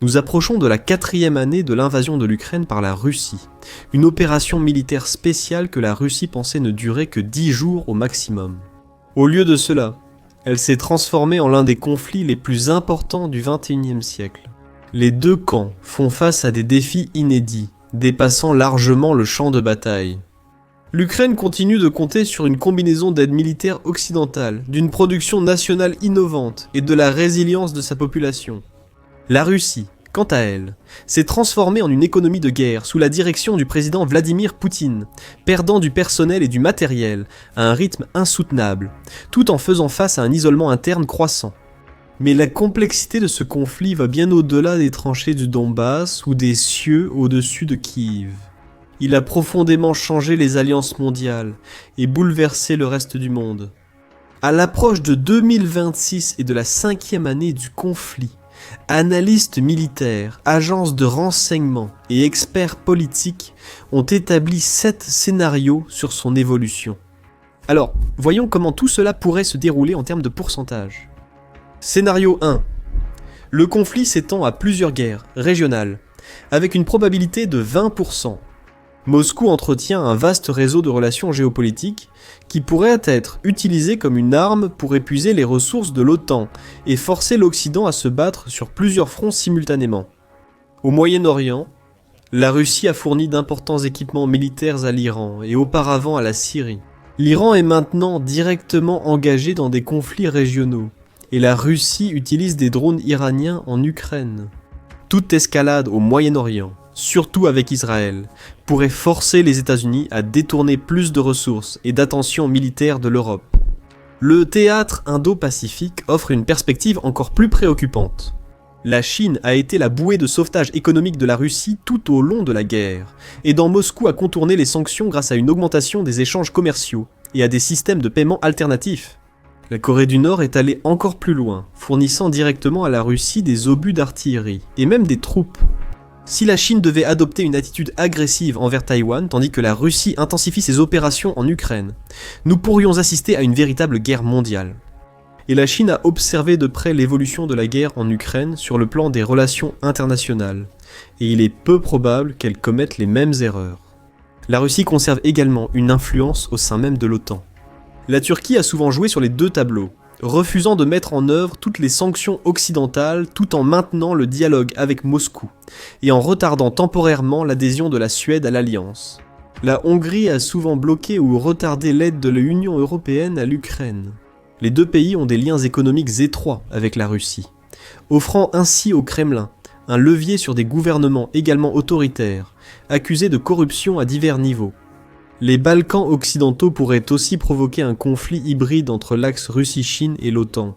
Nous approchons de la 4e année de l'invasion de l'Ukraine par la Russie, une opération militaire spéciale que la Russie pensait ne durer que 10 jours au maximum. Au lieu de cela, elle s'est transformée en l'un des conflits les plus importants du XXIe siècle. Les deux camps font face à des défis inédits, dépassant largement le champ de bataille. L'Ukraine continue de compter sur une combinaison d'aides militaires occidentales, d'une production nationale innovante et de la résilience de sa population. La Russie, quant à elle, s'est transformée en une économie de guerre sous la direction du président Vladimir Poutine, perdant du personnel et du matériel à un rythme insoutenable, tout en faisant face à un isolement interne croissant. Mais la complexité de ce conflit va bien au-delà des tranchées du Donbass ou des cieux au-dessus de Kiev. Il a profondément changé les alliances mondiales et bouleversé le reste du monde. À l'approche de 2026 et de la 5e année du conflit, analystes militaires, agences de renseignement et experts politiques ont établi 7 scénarios sur son évolution. Alors, voyons comment tout cela pourrait se dérouler en termes de pourcentage. Scénario 1. Le conflit s'étend à plusieurs guerres régionales, avec une probabilité de 20%. Moscou entretient un vaste réseau de relations géopolitiques qui pourrait être utilisé comme une arme pour épuiser les ressources de l'OTAN et forcer l'Occident à se battre sur plusieurs fronts simultanément. Au Moyen-Orient, la Russie a fourni d'importants équipements militaires à l'Iran et auparavant à la Syrie. L'Iran est maintenant directement engagé dans des conflits régionaux et la Russie utilise des drones iraniens en Ukraine. Toute escalade au Moyen-Orient, surtout avec Israël, pourrait forcer les États-Unis à détourner plus de ressources et d'attention militaire de l'Europe. Le théâtre Indo-Pacifique offre une perspective encore plus préoccupante. La Chine a été la bouée de sauvetage économique de la Russie tout au long de la guerre, aidant Moscou à contourner les sanctions grâce à une augmentation des échanges commerciaux et à des systèmes de paiement alternatifs. La Corée du Nord est allée encore plus loin, fournissant directement à la Russie des obus d'artillerie et même des troupes. Si la Chine devait adopter une attitude agressive envers Taïwan, tandis que la Russie intensifie ses opérations en Ukraine, nous pourrions assister à une véritable guerre mondiale. Et la Chine a observé de près l'évolution de la guerre en Ukraine sur le plan des relations internationales, et il est peu probable qu'elle commette les mêmes erreurs. La Russie conserve également une influence au sein même de l'OTAN. La Turquie a souvent joué sur les deux tableaux, refusant de mettre en œuvre toutes les sanctions occidentales tout en maintenant le dialogue avec Moscou et en retardant temporairement l'adhésion de la Suède à l'Alliance. La Hongrie a souvent bloqué ou retardé l'aide de l'Union européenne à l'Ukraine. Les deux pays ont des liens économiques étroits avec la Russie, offrant ainsi au Kremlin un levier sur des gouvernements également autoritaires, accusés de corruption à divers niveaux. Les Balkans occidentaux pourraient aussi provoquer un conflit hybride entre l'axe Russie-Chine et l'OTAN.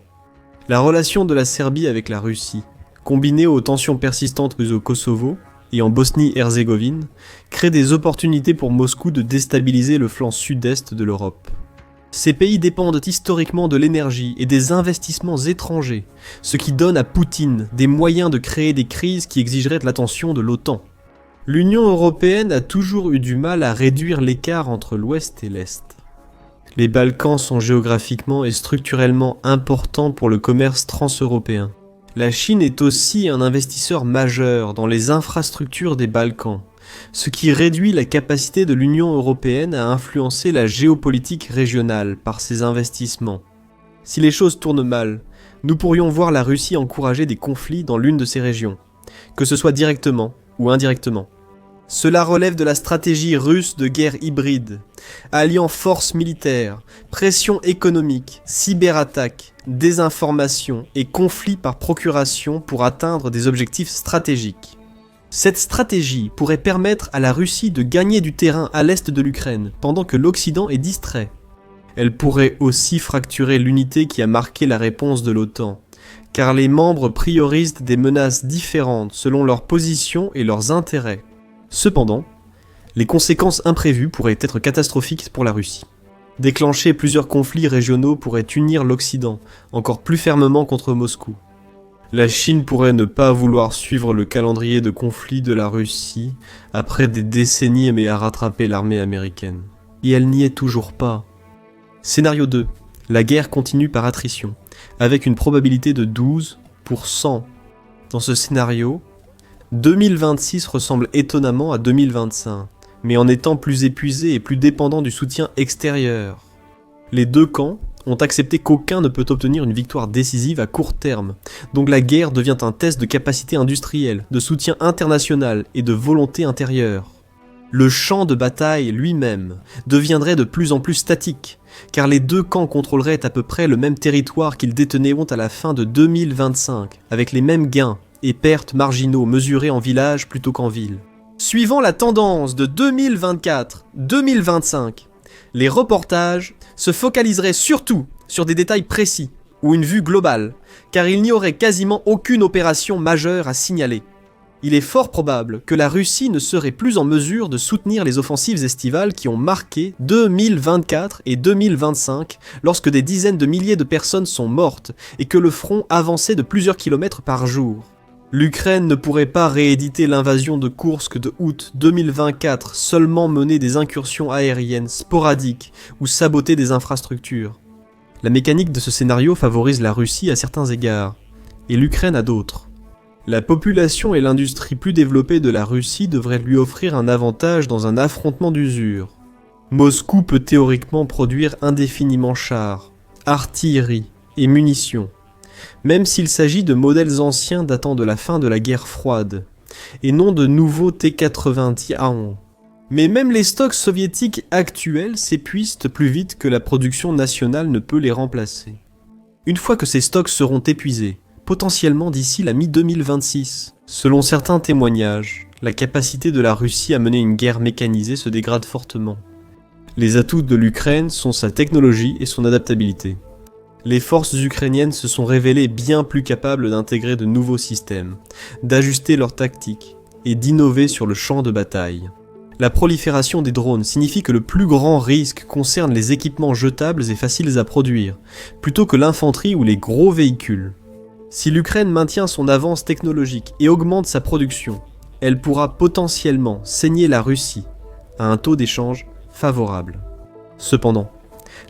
La relation de la Serbie avec la Russie, combinée aux tensions persistantes au Kosovo et en Bosnie-Herzégovine, crée des opportunités pour Moscou de déstabiliser le flanc sud-est de l'Europe. Ces pays dépendent historiquement de l'énergie et des investissements étrangers, ce qui donne à Poutine des moyens de créer des crises qui exigeraient l'attention de l'OTAN. L'Union européenne a toujours eu du mal à réduire l'écart entre l'Ouest et l'Est. Les Balkans sont géographiquement et structurellement importants pour le commerce transeuropéen. La Chine est aussi un investisseur majeur dans les infrastructures des Balkans, ce qui réduit la capacité de l'Union européenne à influencer la géopolitique régionale par ses investissements. Si les choses tournent mal, nous pourrions voir la Russie encourager des conflits dans l'une de ces régions, que ce soit directement ou indirectement. Cela relève de la stratégie russe de guerre hybride, alliant forces militaires, pression économique, cyberattaques, désinformation et conflits par procuration pour atteindre des objectifs stratégiques. Cette stratégie pourrait permettre à la Russie de gagner du terrain à l'est de l'Ukraine, pendant que l'Occident est distrait. Elle pourrait aussi fracturer l'unité qui a marqué la réponse de l'OTAN, car les membres priorisent des menaces différentes selon leur position et leurs intérêts. Cependant, les conséquences imprévues pourraient être catastrophiques pour la Russie. Déclencher plusieurs conflits régionaux pourrait unir l'Occident encore plus fermement contre Moscou. La Chine pourrait ne pas vouloir suivre le calendrier de conflit de la Russie après des décennies mais à rattraper l'armée américaine. Et elle n'y est toujours pas. Scénario 2. La guerre continue par attrition, avec une probabilité de 12%. Dans ce scénario, 2026 ressemble étonnamment à 2025, mais en étant plus épuisé et plus dépendant du soutien extérieur. Les deux camps ont accepté qu'aucun ne peut obtenir une victoire décisive à court terme, donc la guerre devient un test de capacité industrielle, de soutien international et de volonté intérieure. Le champ de bataille lui-même deviendrait de plus en plus statique, car les deux camps contrôleraient à peu près le même territoire qu'ils détenaient à la fin de 2025, avec les mêmes gains et pertes marginaux mesurés en villages plutôt qu'en villes. Suivant la tendance de 2024-2025, les reportages se focaliseraient surtout sur des détails précis ou une vue globale, car il n'y aurait quasiment aucune opération majeure à signaler. Il est fort probable que la Russie ne serait plus en mesure de soutenir les offensives estivales qui ont marqué 2024 et 2025 lorsque des dizaines de milliers de personnes sont mortes et que le front avançait de plusieurs kilomètres par jour. L'Ukraine ne pourrait pas rééditer l'invasion de Koursk de août 2024 seulement mener des incursions aériennes sporadiques ou saboter des infrastructures. La mécanique de ce scénario favorise la Russie à certains égards, et l'Ukraine à d'autres. La population et l'industrie plus développée de la Russie devraient lui offrir un avantage dans un affrontement d'usure. Moscou peut théoriquement produire indéfiniment chars, artillerie et munitions, même s'il s'agit de modèles anciens datant de la fin de la guerre froide, et non de nouveaux T-90A1. Mais même les stocks soviétiques actuels s'épuisent plus vite que la production nationale ne peut les remplacer. Une fois que ces stocks seront épuisés, potentiellement d'ici la mi-2026. Selon certains témoignages, la capacité de la Russie à mener une guerre mécanisée se dégrade fortement. Les atouts de l'Ukraine sont sa technologie et son adaptabilité. Les forces ukrainiennes se sont révélées bien plus capables d'intégrer de nouveaux systèmes, d'ajuster leurs tactiques et d'innover sur le champ de bataille. La prolifération des drones signifie que le plus grand risque concerne les équipements jetables et faciles à produire, plutôt que l'infanterie ou les gros véhicules. Si l'Ukraine maintient son avance technologique et augmente sa production, elle pourra potentiellement saigner la Russie à un taux d'échange favorable. Cependant,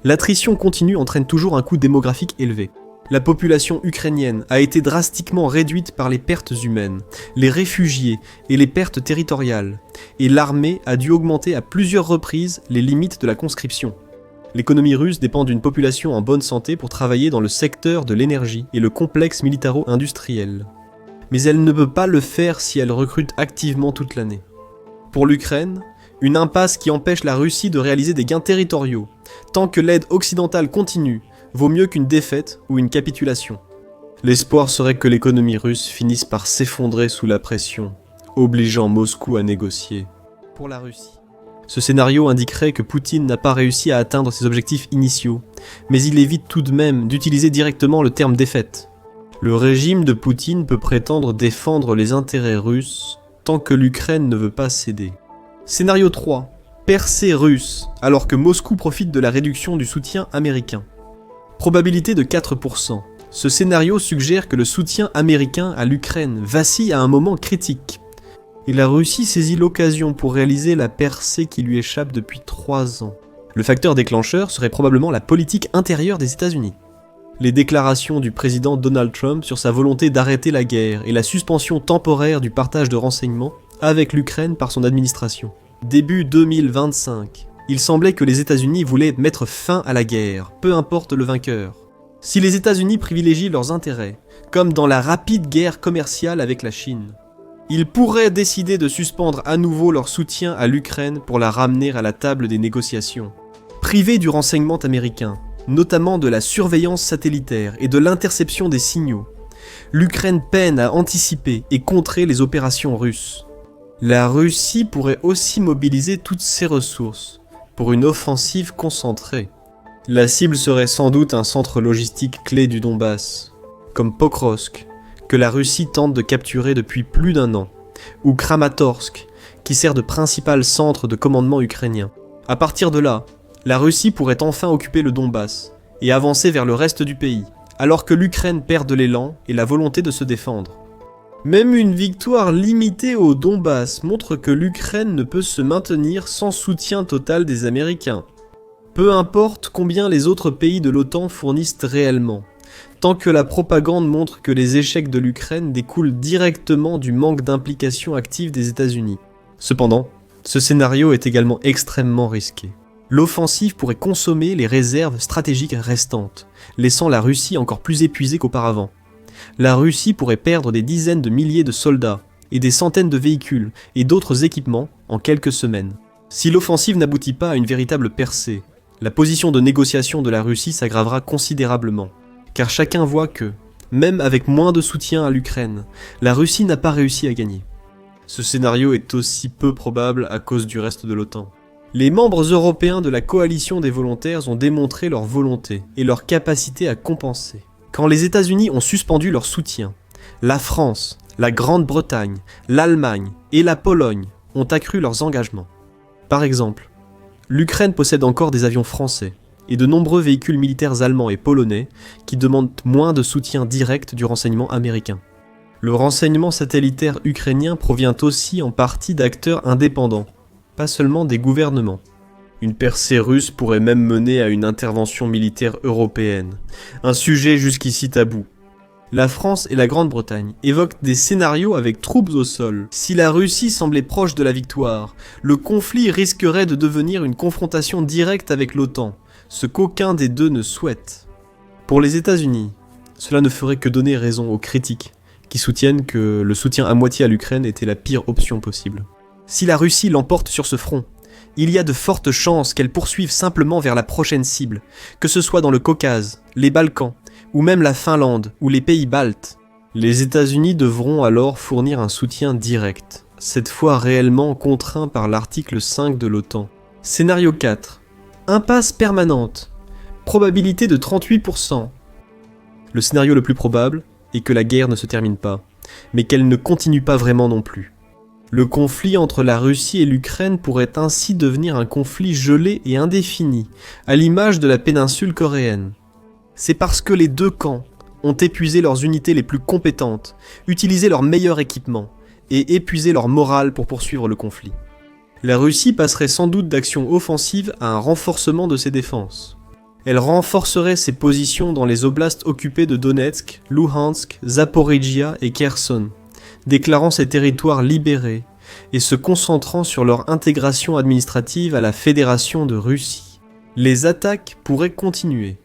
l'attrition continue entraîne toujours un coût démographique élevé. La population ukrainienne a été drastiquement réduite par les pertes humaines, les réfugiés et les pertes territoriales, et l'armée a dû augmenter à plusieurs reprises les limites de la conscription. L'économie russe dépend d'une population en bonne santé pour travailler dans le secteur de l'énergie et le complexe militaro-industriel. Mais elle ne peut pas le faire si elle recrute activement toute l'année. Pour l'Ukraine, une impasse qui empêche la Russie de réaliser des gains territoriaux, tant que l'aide occidentale continue, vaut mieux qu'une défaite ou une capitulation. L'espoir serait que l'économie russe finisse par s'effondrer sous la pression, obligeant Moscou à négocier. Pour la Russie, ce scénario indiquerait que Poutine n'a pas réussi à atteindre ses objectifs initiaux, mais il évite tout de même d'utiliser directement le terme défaite. Le régime de Poutine peut prétendre défendre les intérêts russes tant que l'Ukraine ne veut pas céder. Scénario 3. Percée russe, alors que Moscou profite de la réduction du soutien américain. Probabilité de 4%. Ce scénario suggère que le soutien américain à l'Ukraine vacille à un moment critique. Et la Russie saisit l'occasion pour réaliser la percée qui lui échappe depuis 3 ans. Le facteur déclencheur serait probablement la politique intérieure des États-Unis. Les déclarations du président Donald Trump sur sa volonté d'arrêter la guerre et la suspension temporaire du partage de renseignements avec l'Ukraine par son administration. Début 2025, il semblait que les États-Unis voulaient mettre fin à la guerre, peu importe le vainqueur. Si les États-Unis privilégient leurs intérêts, comme dans la rapide guerre commerciale avec la Chine, ils pourraient décider de suspendre à nouveau leur soutien à l'Ukraine pour la ramener à la table des négociations. Privée du renseignement américain, notamment de la surveillance satellitaire et de l'interception des signaux, l'Ukraine peine à anticiper et contrer les opérations russes. La Russie pourrait aussi mobiliser toutes ses ressources pour une offensive concentrée. La cible serait sans doute un centre logistique clé du Donbass, comme Pokrovsk, que la Russie tente de capturer depuis plus d'1 an, ou Kramatorsk, qui sert de principal centre de commandement ukrainien. À partir de là, la Russie pourrait enfin occuper le Donbass et avancer vers le reste du pays, alors que l'Ukraine perd de l'élan et la volonté de se défendre. Même une victoire limitée au Donbass montre que l'Ukraine ne peut se maintenir sans soutien total des Américains. Peu importe combien les autres pays de l'OTAN fournissent réellement, tant que la propagande montre que les échecs de l'Ukraine découlent directement du manque d'implication active des États-Unis. Cependant, ce scénario est également extrêmement risqué. L'offensive pourrait consommer les réserves stratégiques restantes, laissant la Russie encore plus épuisée qu'auparavant. La Russie pourrait perdre des dizaines de milliers de soldats, et des centaines de véhicules et d'autres équipements en quelques semaines. Si l'offensive n'aboutit pas à une véritable percée, la position de négociation de la Russie s'aggravera considérablement, car chacun voit que, même avec moins de soutien à l'Ukraine, la Russie n'a pas réussi à gagner. Ce scénario est aussi peu probable à cause du reste de l'OTAN. Les membres européens de la coalition des volontaires ont démontré leur volonté et leur capacité à compenser. Quand les États-Unis ont suspendu leur soutien, la France, la Grande-Bretagne, l'Allemagne et la Pologne ont accru leurs engagements. Par exemple, l'Ukraine possède encore des avions français et de nombreux véhicules militaires allemands et polonais qui demandent moins de soutien direct du renseignement américain. Le renseignement satellitaire ukrainien provient aussi en partie d'acteurs indépendants, pas seulement des gouvernements. Une percée russe pourrait même mener à une intervention militaire européenne, un sujet jusqu'ici tabou. La France et la Grande-Bretagne évoquent des scénarios avec troupes au sol. Si la Russie semblait proche de la victoire, le conflit risquerait de devenir une confrontation directe avec l'OTAN, ce qu'aucun des deux ne souhaite. Pour les États-Unis, cela ne ferait que donner raison aux critiques, qui soutiennent que le soutien à moitié à l'Ukraine était la pire option possible. Si la Russie l'emporte sur ce front, il y a de fortes chances qu'elle poursuive simplement vers la prochaine cible, que ce soit dans le Caucase, les Balkans, ou même la Finlande, ou les pays baltes. Les États-Unis devront alors fournir un soutien direct, cette fois réellement contraint par l'article 5 de l'OTAN. Scénario 4. Impasse permanente. Probabilité de 38%. Le scénario le plus probable est que la guerre ne se termine pas, mais qu'elle ne continue pas vraiment non plus. Le conflit entre la Russie et l'Ukraine pourrait ainsi devenir un conflit gelé et indéfini, à l'image de la péninsule coréenne. C'est parce que les deux camps ont épuisé leurs unités les plus compétentes, utilisé leur meilleur équipement et épuisé leur morale pour poursuivre le conflit. La Russie passerait sans doute d'actions offensives à un renforcement de ses défenses. Elle renforcerait ses positions dans les oblasts occupés de Donetsk, Luhansk, Zaporijia et Kherson, déclarant ces territoires libérés et se concentrant sur leur intégration administrative à la Fédération de Russie. Les attaques pourraient continuer,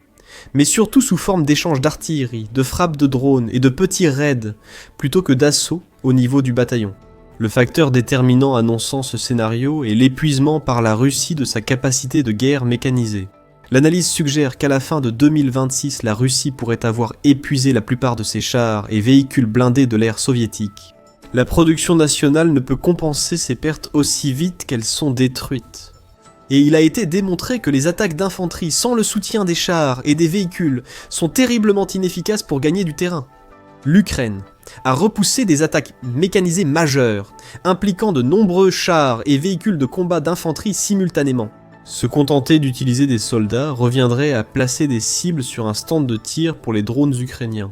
mais surtout sous forme d'échanges d'artillerie, de frappes de drones et de petits raids, plutôt que d'assauts au niveau du bataillon. Le facteur déterminant annonçant ce scénario est l'épuisement par la Russie de sa capacité de guerre mécanisée. L'analyse suggère qu'à la fin de 2026, la Russie pourrait avoir épuisé la plupart de ses chars et véhicules blindés de l'ère soviétique. La production nationale ne peut compenser ces pertes aussi vite qu'elles sont détruites. Et il a été démontré que les attaques d'infanterie sans le soutien des chars et des véhicules sont terriblement inefficaces pour gagner du terrain. L'Ukraine a repoussé des attaques mécanisées majeures, impliquant de nombreux chars et véhicules de combat d'infanterie simultanément. Se contenter d'utiliser des soldats reviendrait à placer des cibles sur un stand de tir pour les drones ukrainiens.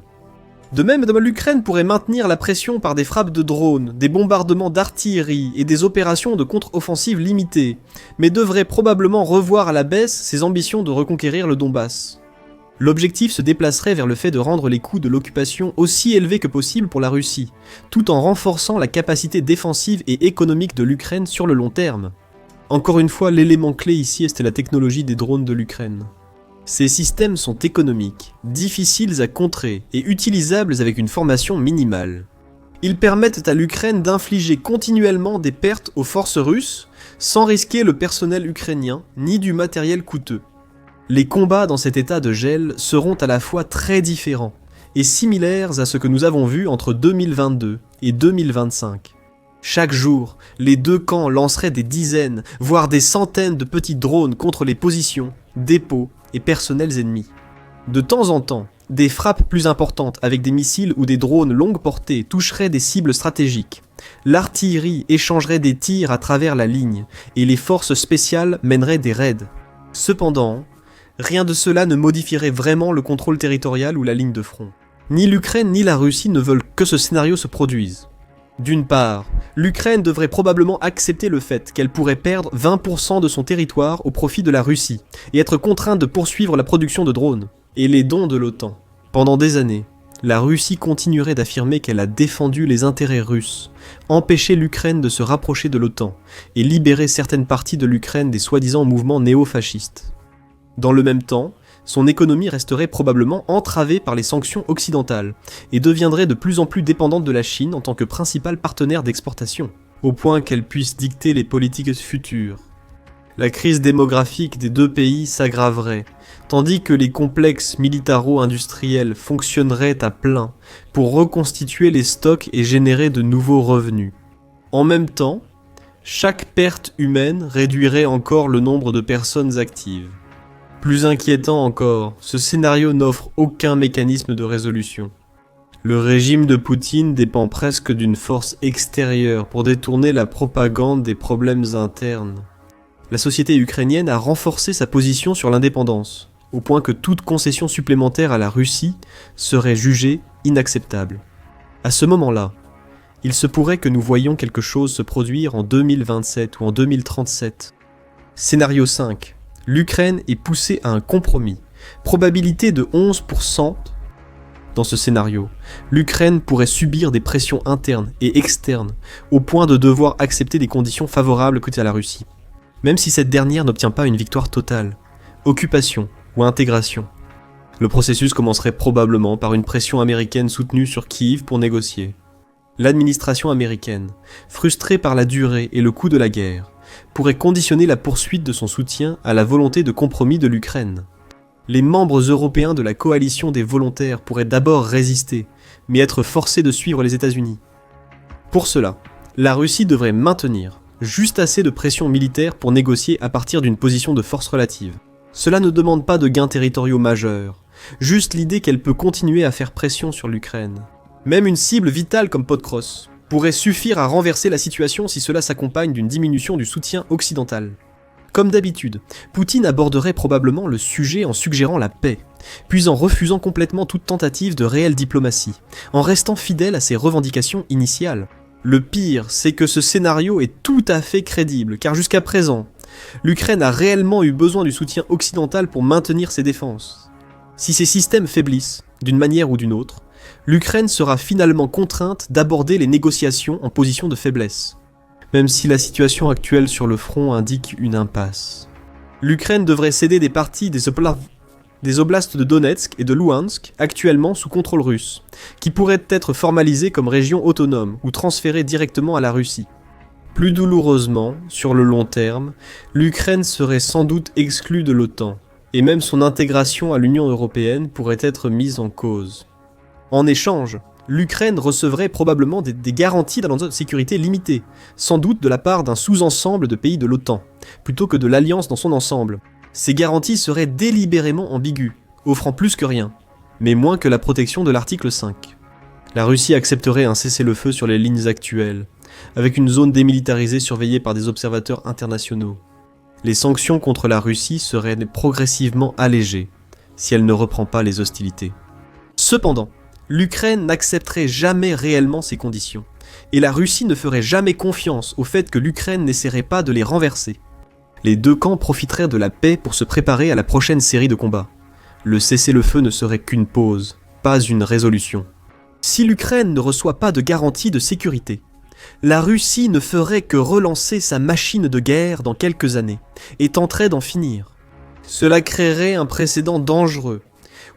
De même, l'Ukraine pourrait maintenir la pression par des frappes de drones, des bombardements d'artillerie et des opérations de contre-offensive limitées, mais devrait probablement revoir à la baisse ses ambitions de reconquérir le Donbass. L'objectif se déplacerait vers le fait de rendre les coûts de l'occupation aussi élevés que possible pour la Russie, tout en renforçant la capacité défensive et économique de l'Ukraine sur le long terme. Encore une fois, l'élément clé ici est la technologie des drones de l'Ukraine. Ces systèmes sont économiques, difficiles à contrer et utilisables avec une formation minimale. Ils permettent à l'Ukraine d'infliger continuellement des pertes aux forces russes sans risquer le personnel ukrainien ni du matériel coûteux. Les combats dans cet état de gel seront à la fois très différents et similaires à ce que nous avons vu entre 2022 et 2025. Chaque jour, les deux camps lanceraient des dizaines, voire des centaines de petits drones contre les positions, dépôts et personnels ennemis. De temps en temps, des frappes plus importantes avec des missiles ou des drones longue portée toucheraient des cibles stratégiques. L'artillerie échangerait des tirs à travers la ligne et les forces spéciales mèneraient des raids. Cependant, rien de cela ne modifierait vraiment le contrôle territorial ou la ligne de front. Ni l'Ukraine ni la Russie ne veulent que ce scénario se produise. D'une part, l'Ukraine devrait probablement accepter le fait qu'elle pourrait perdre 20% de son territoire au profit de la Russie et être contrainte de poursuivre la production de drones et les dons de l'OTAN. Pendant des années, la Russie continuerait d'affirmer qu'elle a défendu les intérêts russes, empêché l'Ukraine de se rapprocher de l'OTAN et libéré certaines parties de l'Ukraine des soi-disant mouvements néofascistes. Dans le même temps, son économie resterait probablement entravée par les sanctions occidentales et deviendrait de plus en plus dépendante de la Chine en tant que principal partenaire d'exportation, au point qu'elle puisse dicter les politiques futures. La crise démographique des deux pays s'aggraverait, tandis que les complexes militaro-industriels fonctionneraient à plein pour reconstituer les stocks et générer de nouveaux revenus. En même temps, chaque perte humaine réduirait encore le nombre de personnes actives. Plus inquiétant encore, ce scénario n'offre aucun mécanisme de résolution. Le régime de Poutine dépend presque d'une force extérieure pour détourner la propagande des problèmes internes. La société ukrainienne a renforcé sa position sur l'indépendance, au point que toute concession supplémentaire à la Russie serait jugée inacceptable. À ce moment-là, il se pourrait que nous voyions quelque chose se produire en 2027 ou en 2037. Scénario 5. L'Ukraine est poussée à un compromis. Probabilité de 11%. Dans ce scénario, l'Ukraine pourrait subir des pressions internes et externes, au point de devoir accepter des conditions favorables à la Russie. Même si cette dernière n'obtient pas une victoire totale, occupation ou intégration. Le processus commencerait probablement par une pression américaine soutenue sur Kiev pour négocier. L'administration américaine, frustrée par la durée et le coût de la guerre, pourrait conditionner la poursuite de son soutien à la volonté de compromis de l'Ukraine. Les membres européens de la coalition des volontaires pourraient d'abord résister, mais être forcés de suivre les États-Unis. Pour cela, la Russie devrait maintenir juste assez de pression militaire pour négocier à partir d'une position de force relative. Cela ne demande pas de gains territoriaux majeurs, juste l'idée qu'elle peut continuer à faire pression sur l'Ukraine. Même une cible vitale comme Podkros pourrait suffire à renverser la situation si cela s'accompagne d'une diminution du soutien occidental. Comme d'habitude, Poutine aborderait probablement le sujet en suggérant la paix, puis en refusant complètement toute tentative de réelle diplomatie, en restant fidèle à ses revendications initiales. Le pire, c'est que ce scénario est tout à fait crédible, car jusqu'à présent, l'Ukraine a réellement eu besoin du soutien occidental pour maintenir ses défenses. Si ces systèmes faiblissent, d'une manière ou d'une autre, l'Ukraine sera finalement contrainte d'aborder les négociations en position de faiblesse, même si la situation actuelle sur le front indique une impasse. L'Ukraine devrait céder des parties des oblasts de Donetsk et de Louhansk, actuellement sous contrôle russe, qui pourraient être formalisées comme régions autonomes ou transférées directement à la Russie. Plus douloureusement, sur le long terme, l'Ukraine serait sans doute exclue de l'OTAN, et même son intégration à l'Union européenne pourrait être mise en cause. En échange, l'Ukraine recevrait probablement des garanties de sécurité limitées, sans doute de la part d'un sous-ensemble de pays de l'OTAN, plutôt que de l'Alliance dans son ensemble. Ces garanties seraient délibérément ambiguës, offrant plus que rien, mais moins que la protection de l'article 5. La Russie accepterait un cessez-le-feu sur les lignes actuelles, avec une zone démilitarisée surveillée par des observateurs internationaux. Les sanctions contre la Russie seraient progressivement allégées, si elle ne reprend pas les hostilités. Cependant, l'Ukraine n'accepterait jamais réellement ces conditions, et la Russie ne ferait jamais confiance au fait que l'Ukraine n'essaierait pas de les renverser. Les deux camps profiteraient de la paix pour se préparer à la prochaine série de combats. Le cessez-le-feu ne serait qu'une pause, pas une résolution. Si l'Ukraine ne reçoit pas de garantie de sécurité, la Russie ne ferait que relancer sa machine de guerre dans quelques années, et tenterait d'en finir. Cela créerait un précédent dangereux,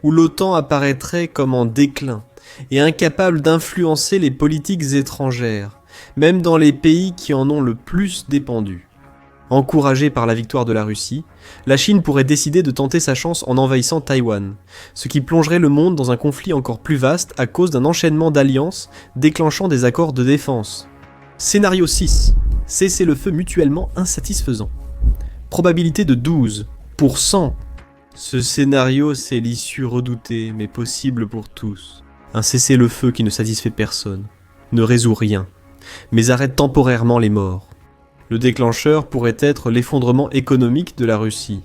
où l'OTAN apparaîtrait comme en déclin, et incapable d'influencer les politiques étrangères, même dans les pays qui en ont le plus dépendu. Encouragée par la victoire de la Russie, la Chine pourrait décider de tenter sa chance en envahissant Taïwan, ce qui plongerait le monde dans un conflit encore plus vaste à cause d'un enchaînement d'alliances déclenchant des accords de défense. Scénario 6. Cessez-le-feu mutuellement insatisfaisant. Probabilité de 12%. Ce scénario, c'est l'issue redoutée, mais possible pour tous. Un cessez-le-feu qui ne satisfait personne, ne résout rien, mais arrête temporairement les morts. Le déclencheur pourrait être l'effondrement économique de la Russie,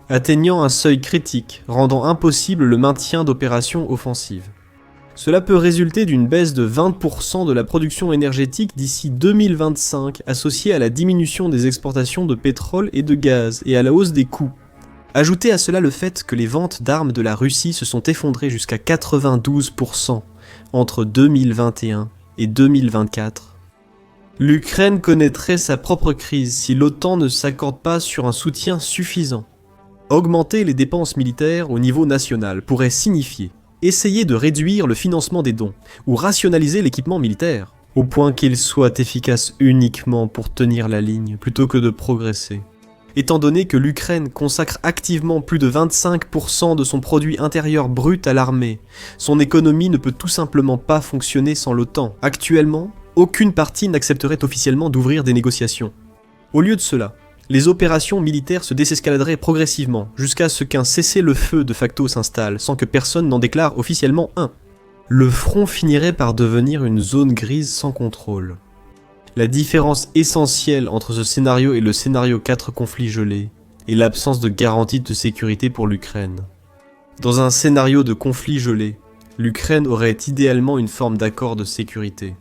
atteignant un seuil critique, rendant impossible le maintien d'opérations offensives. Cela peut résulter d'une baisse de 20% de la production énergétique d'ici 2025, associée à la diminution des exportations de pétrole et de gaz et à la hausse des coûts. Ajoutez à cela le fait que les ventes d'armes de la Russie se sont effondrées jusqu'à 92% entre 2021 et 2024. L'Ukraine connaîtrait sa propre crise si l'OTAN ne s'accorde pas sur un soutien suffisant. Augmenter les dépenses militaires au niveau national pourrait signifier essayer de réduire le financement des dons ou rationaliser l'équipement militaire, au point qu'il soit efficace uniquement pour tenir la ligne plutôt que de progresser. Étant donné que l'Ukraine consacre activement plus de 25% de son produit intérieur brut à l'armée, son économie ne peut tout simplement pas fonctionner sans l'OTAN. Actuellement, aucune partie n'accepterait officiellement d'ouvrir des négociations. Au lieu de cela, les opérations militaires se désescaladeraient progressivement, jusqu'à ce qu'un cessez-le-feu de facto s'installe, sans que personne n'en déclare officiellement un. Le front finirait par devenir une zone grise sans contrôle. La différence essentielle entre ce scénario et le scénario 4 conflits gelés est l'absence de garantie de sécurité pour l'Ukraine. Dans un scénario de conflit gelé, l'Ukraine aurait idéalement une forme d'accord de sécurité.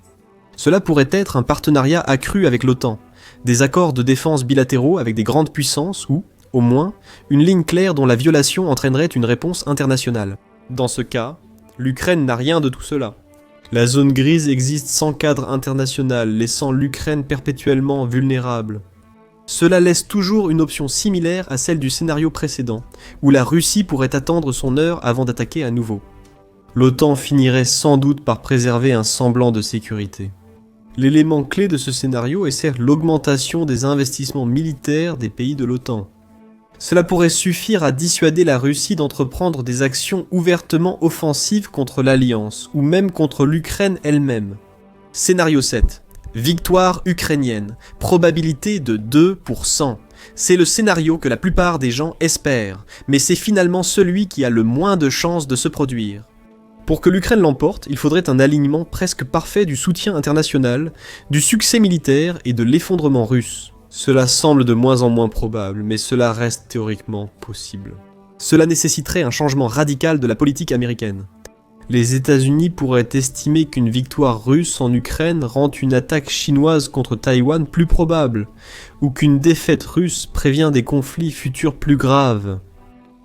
Cela pourrait être un partenariat accru avec l'OTAN, des accords de défense bilatéraux avec des grandes puissances ou, au moins, une ligne claire dont la violation entraînerait une réponse internationale. Dans ce cas, l'Ukraine n'a rien de tout cela. La zone grise existe sans cadre international, laissant l'Ukraine perpétuellement vulnérable. Cela laisse toujours une option similaire à celle du scénario précédent, où la Russie pourrait attendre son heure avant d'attaquer à nouveau. L'OTAN finirait sans doute par préserver un semblant de sécurité. L'élément clé de ce scénario est certes l'augmentation des investissements militaires des pays de l'OTAN. Cela pourrait suffire à dissuader la Russie d'entreprendre des actions ouvertement offensives contre l'Alliance, ou même contre l'Ukraine elle-même. Scénario 7. Victoire ukrainienne. Probabilité de 2%. C'est le scénario que la plupart des gens espèrent, mais c'est finalement celui qui a le moins de chances de se produire. Pour que l'Ukraine l'emporte, il faudrait un alignement presque parfait du soutien international, du succès militaire et de l'effondrement russe. Cela semble de moins en moins probable, mais cela reste théoriquement possible. Cela nécessiterait un changement radical de la politique américaine. Les États-Unis pourraient estimer qu'une victoire russe en Ukraine rend une attaque chinoise contre Taïwan plus probable, ou qu'une défaite russe prévient des conflits futurs plus graves.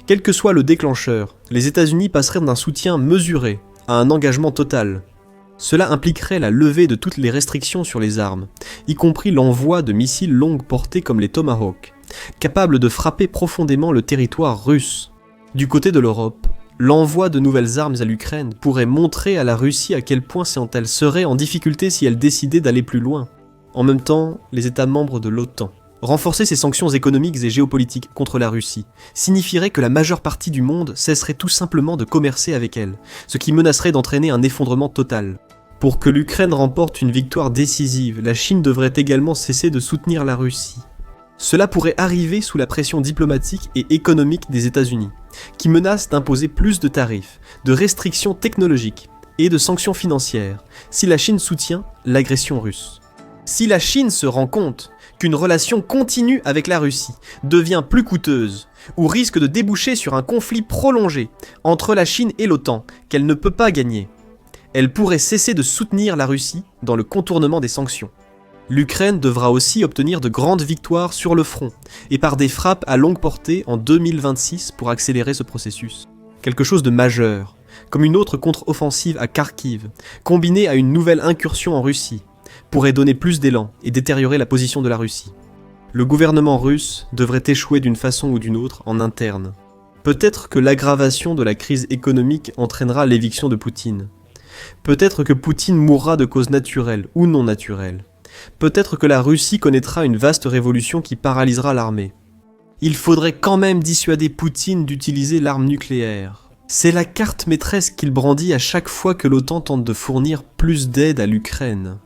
Quel que soit le déclencheur, les États-Unis passeraient d'un soutien mesuré à un engagement total. Cela impliquerait la levée de toutes les restrictions sur les armes, y compris l'envoi de missiles longue portée comme les Tomahawk, capables de frapper profondément le territoire russe. Du côté de l'Europe, l'envoi de nouvelles armes à l'Ukraine pourrait montrer à la Russie à quel point elle serait en difficulté si elle décidait d'aller plus loin. En même temps, les États membres de l'OTAN renforcer ses sanctions économiques et géopolitiques contre la Russie signifierait que la majeure partie du monde cesserait tout simplement de commercer avec elle, ce qui menacerait d'entraîner un effondrement total. Pour que l'Ukraine remporte une victoire décisive, la Chine devrait également cesser de soutenir la Russie. Cela pourrait arriver sous la pression diplomatique et économique des États-Unis, qui menacent d'imposer plus de tarifs, de restrictions technologiques et de sanctions financières si la Chine soutient l'agression russe. Si la Chine se rend compte qu'une relation continue avec la Russie devient plus coûteuse ou risque de déboucher sur un conflit prolongé entre la Chine et l'OTAN qu'elle ne peut pas gagner, elle pourrait cesser de soutenir la Russie dans le contournement des sanctions. L'Ukraine devra aussi obtenir de grandes victoires sur le front et par des frappes à longue portée en 2026 pour accélérer ce processus. Quelque chose de majeur, comme une autre contre-offensive à Kharkiv, combinée à une nouvelle incursion en Russie, pourrait donner plus d'élan et détériorer la position de la Russie. Le gouvernement russe devrait échouer d'une façon ou d'une autre en interne. Peut-être que l'aggravation de la crise économique entraînera l'éviction de Poutine. Peut-être que Poutine mourra de causes naturelles ou non naturelles. Peut-être que la Russie connaîtra une vaste révolution qui paralysera l'armée. Il faudrait quand même dissuader Poutine d'utiliser l'arme nucléaire. C'est la carte maîtresse qu'il brandit à chaque fois que l'OTAN tente de fournir plus d'aide à l'Ukraine.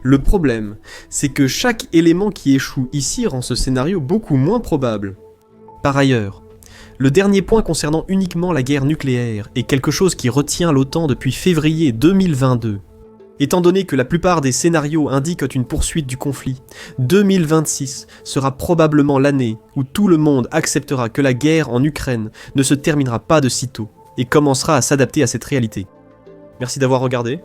Le problème, c'est que chaque élément qui échoue ici rend ce scénario beaucoup moins probable. Par ailleurs, le dernier point concernant uniquement la guerre nucléaire est quelque chose qui retient l'OTAN depuis février 2022. Étant donné que la plupart des scénarios indiquent une poursuite du conflit, 2026 sera probablement l'année où tout le monde acceptera que la guerre en Ukraine ne se terminera pas de sitôt et commencera à s'adapter à cette réalité. Merci d'avoir regardé.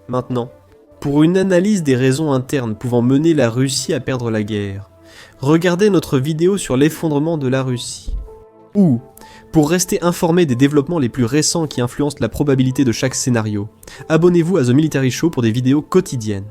Maintenant, pour une analyse des raisons internes pouvant mener la Russie à perdre la guerre, regardez notre vidéo sur l'effondrement de la Russie. Ou, pour rester informé des développements les plus récents qui influencent la probabilité de chaque scénario, abonnez-vous à The Military Show pour des vidéos quotidiennes.